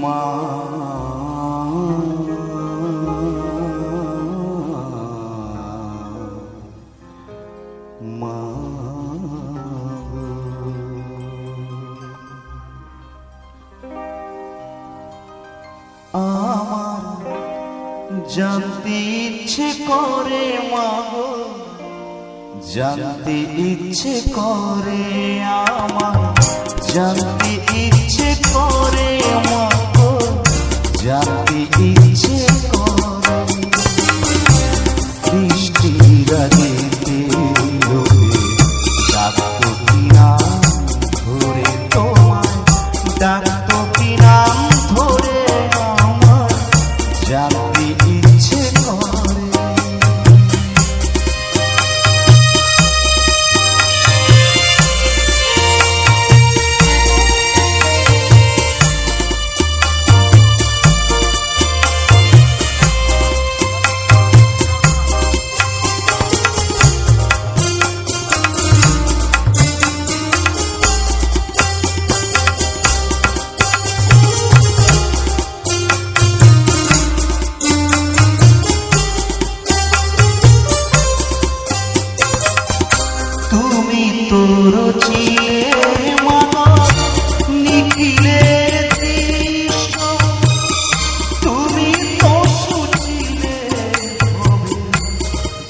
মা মা আমার জানতে ইচ্ছে করে মা গো, জানতে ইচ্ছে করে আমার, জানতে ইচ্ছে করে মা গো, জানতে ইচ্ছে করে বৃষ্টির আগে রবে ডাকতো কিনা ধরে তোমায়, ডাকতো কিনা ধরে আমার জানতে ইচ্ছে করে। তুমি তোর চিলে মানো নিখিলে দৃশ্য, তুমি তো সুচিলে হবে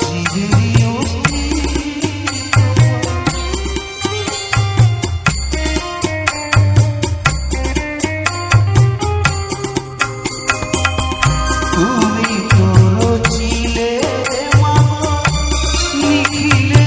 জীবেরই অস্তিত্ব। তুমি তোর চিলে মানো নিখিলে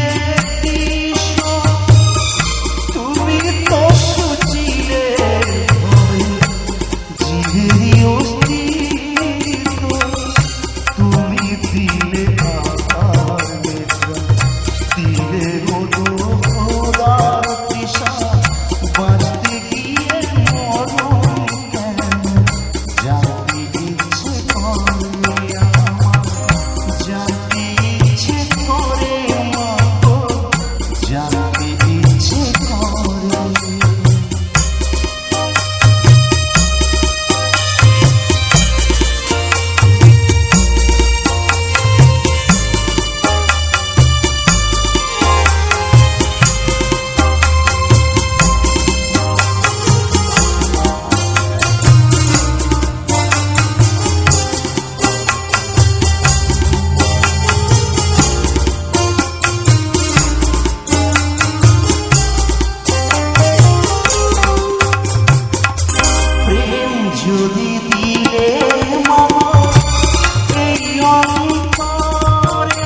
যদি দিলে মামা এই অন্তরে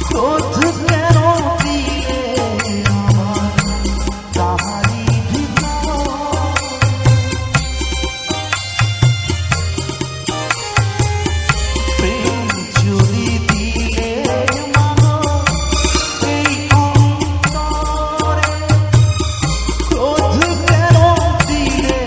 ক্রোধ কেন দিলে আমার তাহারি ভিতর, প্রেম যদি দিলে মামা এই অন্তরে ক্রোধ কেন দিলে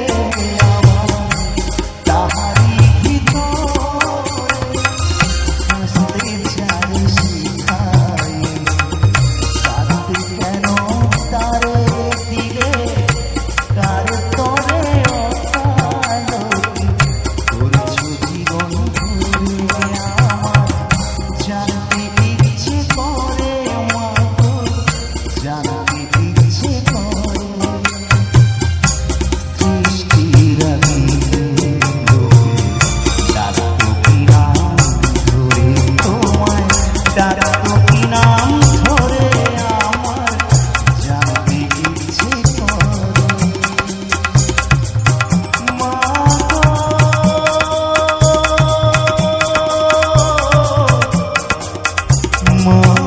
মা